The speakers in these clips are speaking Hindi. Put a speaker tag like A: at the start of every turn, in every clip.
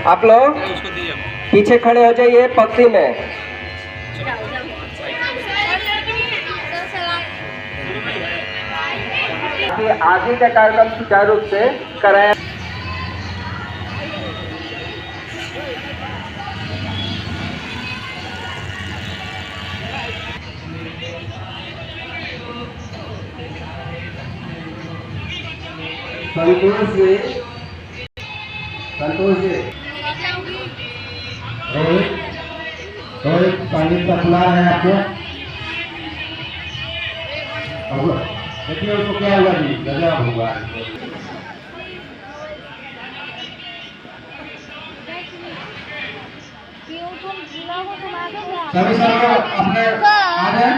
A: आप लोग पीछे खड़े हो जाइए पंक्ति में। आगे का कार्यक्रम सुचारू रूप से कराया। संतोष जी, रोहित पानी सप्ला है आपको। देखिए उसको क्या हुआ जी, गजब हुआ। सभी सब अपने आ जाए।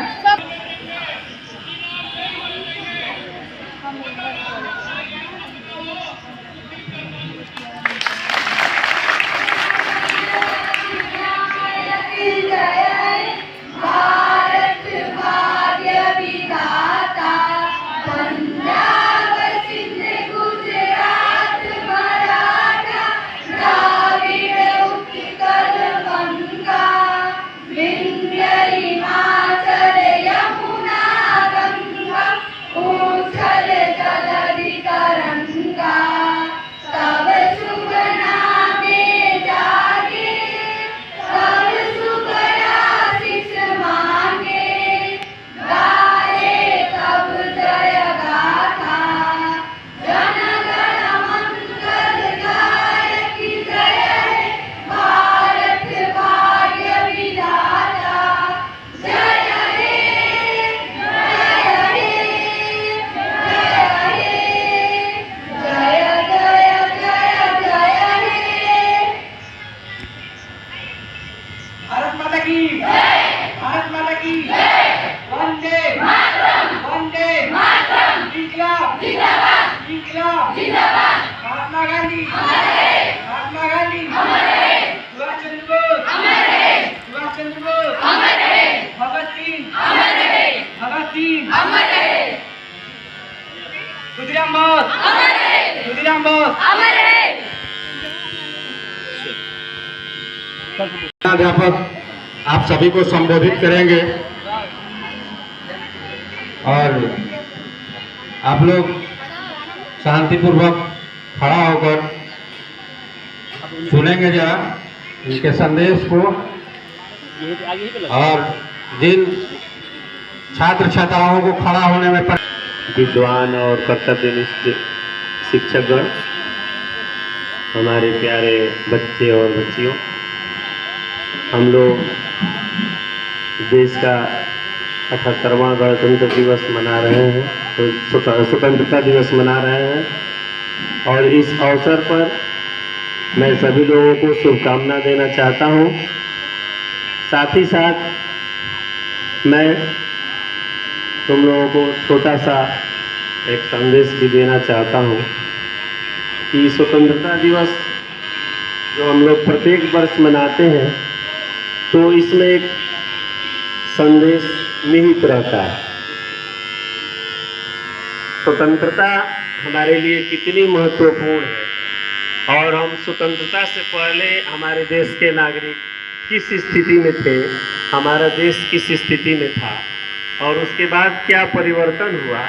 A: महात्मा गांधी, महात्मा गांधी, सुभाष चंद्र बोस, सुभाष चंद्र बोस, भगत सिंह, भगत सिंह, खुदीराम बोस, खुदीराम बोस। अध्यापक आप सभी को संबोधित करेंगे और आप लोग शांतिपूर्वक खड़ा होकर सुनेंगे जरा इनके संदेश को। और जिन छात्र छात्राओं को खड़ा होने में
B: विद्वान और कर्तव्यनिष्ठ शिक्षकगण, हमारे प्यारे बच्चे और बच्चियों, हम लोग देश का 78वां गणतंत्र दिवस मना रहे हैं, तो स्वतंत्रता दिवस मना रहे हैं। और इस अवसर पर मैं सभी लोगों को शुभकामना देना चाहता हूं। साथ ही साथ मैं तुम लोगों को छोटा सा एक संदेश भी देना चाहता हूं कि स्वतंत्रता दिवस जो हम लोग प्रत्येक वर्ष मनाते हैं, तो इसमें एक संदेश निहित रहता है। स्वतंत्रता हमारे लिए कितनी महत्वपूर्ण है और हम स्वतंत्रता से पहले हमारे देश के नागरिक किस स्थिति में थे, हमारा देश किस स्थिति में था और उसके बाद क्या परिवर्तन हुआ,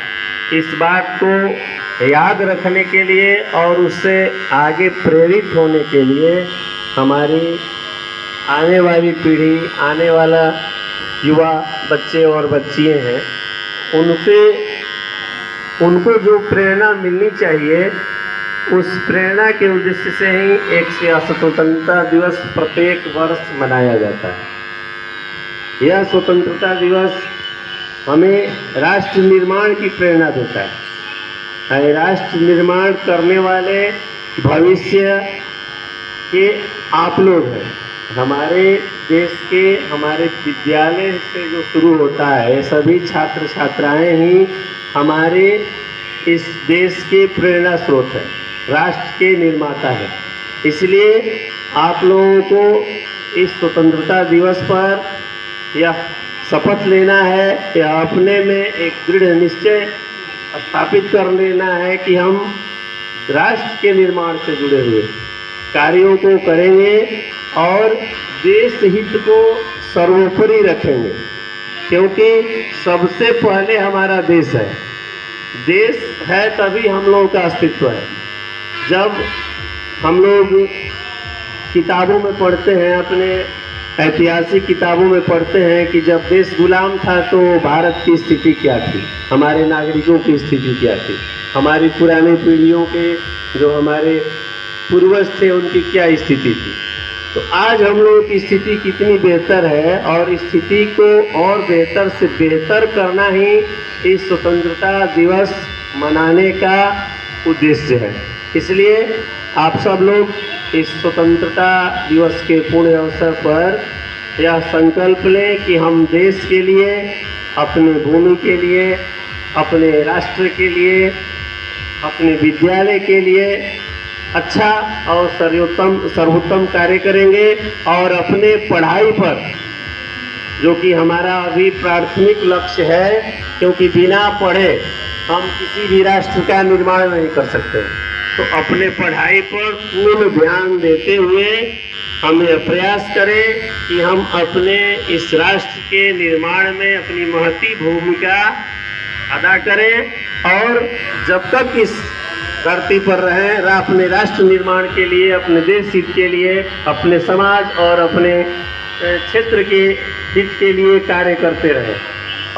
B: इस बात को याद रखने के लिए और उससे आगे प्रेरित होने के लिए हमारी आने वाली पीढ़ी, आने वाला युवा बच्चे और बच्चियाँ हैं, उनको जो प्रेरणा मिलनी चाहिए, उस प्रेरणा के उद्देश्य से ही एक स्वतंत्रता दिवस प्रत्येक वर्ष मनाया जाता है। यह स्वतंत्रता दिवस हमें राष्ट्र निर्माण की प्रेरणा देता है। राष्ट्र निर्माण करने वाले भविष्य के आप लोग हैं। हमारे देश के, हमारे विद्यालय से जो शुरू होता है, सभी छात्र छात्राएं ही हमारे इस देश के प्रेरणा स्रोत है, राष्ट्र के निर्माता है। इसलिए आप लोगों को इस स्वतंत्रता दिवस पर यह शपथ लेना है, यह अपने में एक दृढ़ निश्चय स्थापित कर लेना है कि हम राष्ट्र के निर्माण से जुड़े हुए, कार्यों को करेंगे और देश हित को सर्वोपरि रखेंगे, क्योंकि सबसे पहले हमारा देश है। देश है तभी हम लोगों का अस्तित्व है। जब हम लोग किताबों में पढ़ते हैं, अपने ऐतिहासिक किताबों में पढ़ते हैं कि जब देश गुलाम था तो भारत की स्थिति क्या थी, हमारे नागरिकों की स्थिति क्या थी, हमारी पुरानी पीढ़ियों के जो हमारे पूर्वज थे उनकी क्या स्थिति थी। तो आज हम लोगों की स्थिति कितनी बेहतर है और स्थिति को और बेहतर से बेहतर करना ही इस स्वतंत्रता दिवस मनाने का उद्देश्य है। इसलिए आप सब लोग इस स्वतंत्रता दिवस के पुण्य अवसर पर यह संकल्प लें कि हम देश के लिए, अपने भूमि के लिए, अपने राष्ट्र के लिए, अपने विद्यालय के लिए अच्छा और सर्वोत्तम कार्य करेंगे और अपने पढ़ाई पर, जो कि हमारा अभी प्राथमिक लक्ष्य है, क्योंकि बिना पढ़े हम किसी भी राष्ट्र का निर्माण नहीं कर सकते। तो अपने पढ़ाई पर पूर्ण ध्यान देते हुए हम यह प्रयास करें कि हम अपने इस राष्ट्र के निर्माण में अपनी महती भूमिका अदा करें और जब तक इस धरती पर रहें, अपने राष्ट्र निर्माण के लिए, अपने देश हित के लिए, अपने समाज और अपने क्षेत्र के हित के लिए कार्य करते रहें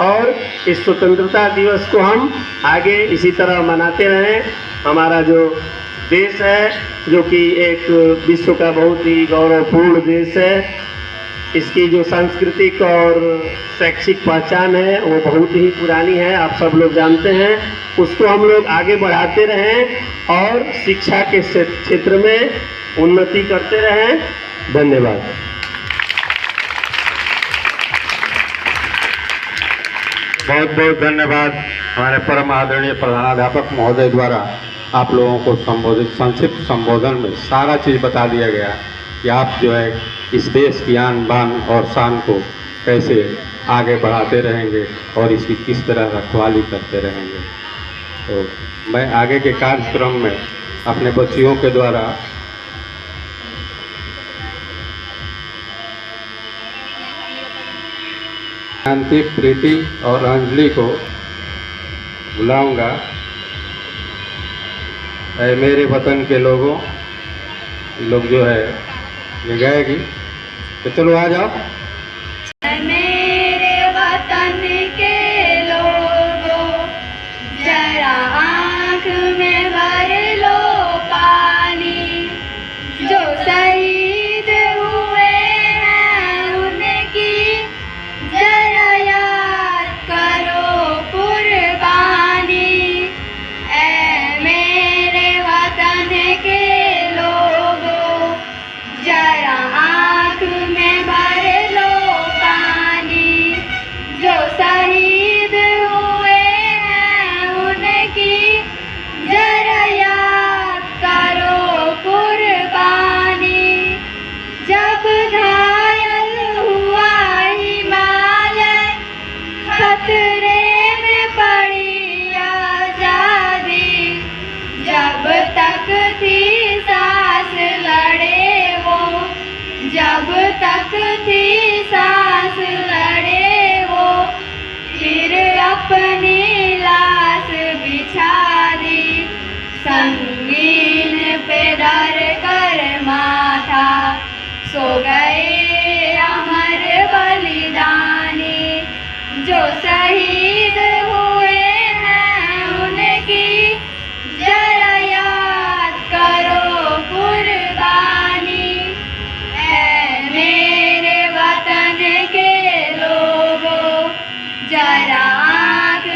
B: और इस स्वतंत्रता दिवस को हम आगे इसी तरह मनाते रहें। हमारा जो देश है, जो कि एक विश्व का बहुत ही गौरवपूर्ण देश है, इसकी जो सांस्कृतिक और शैक्षिक पहचान है वो बहुत ही पुरानी है, आप सब लोग जानते हैं। उसको हम लोग आगे बढ़ाते रहें और शिक्षा के क्षेत्र में उन्नति करते रहें। धन्यवाद।
A: बहुत बहुत धन्यवाद हमारे परम आदरणीय प्रधानाध्यापक महोदय द्वारा आप लोगों को संबोधित संक्षिप्त संबोधन में सारा चीज़ बता दिया गया कि आप जो है इस देश की आन बान और शान को कैसे आगे बढ़ाते रहेंगे और इसकी किस तरह रखवाली करते रहेंगे। तो मैं आगे के कार्यक्रम में अपने बच्चियों के द्वारा शांति, प्रीति और अंजलि को बुलाऊंगा। ऐ मेरे वतन के लोगों, लोग जो है ये गाएगी, तो चलो आ जाओ।
C: मेरे वतन के लोगों, जरा आँख में भर लो पानी, जो शहीद हुए हैं उनकी जरा याद करो कुर्बानी। ऐ मेरे वतन के लोगों, जरा आँख में भर लो पानी, जो शहीद हुए हैं उनकी जरा याद करो कुर्बानी। जब घायल हुआ हिमालय, खतरे में पड़ी आजादी, जब तक थी सांस लड़े वो, जब तक थी सांस लड़े वो, फिर अपनी लाश बिछा दी, संगीन पे धर कर माथा, सो गए अमर बलिदानी। जो शहीद हुए हैं उनकी जरा याद करो कुर्बानी। ऐ मेरे वतन के लोगों, जरा आँख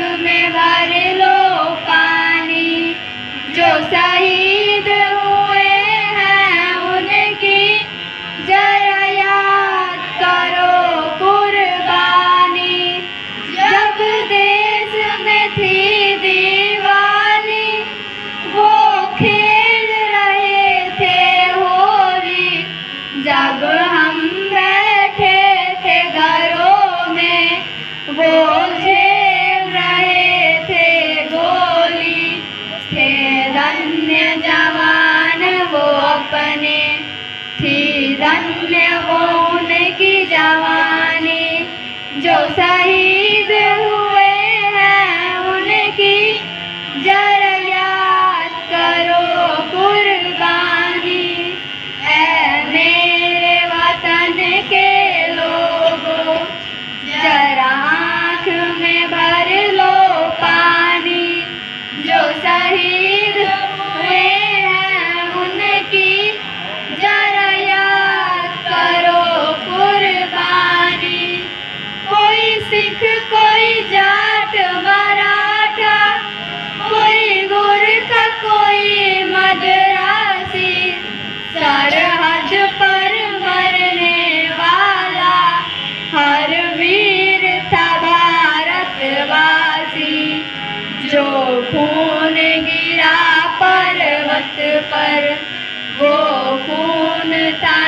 C: थी धन्य वो उनकी जवानी, जो शहीद हुए हैं उनकी जरा याद करो कुर्बानी। ऐ मेरे वतन के लोगों, जरा आँख में भर लो पानी, जो शहीद हुए हैं उनकी जरा याद करो कुर्बानी। कोई सिख कोई जाट मराठा, कोई गोरखा कोई मद्रासी, सरहद पर मरने वाला हर वीर था भारतवासी। जो खून गिरा पर्वत पर वो खून था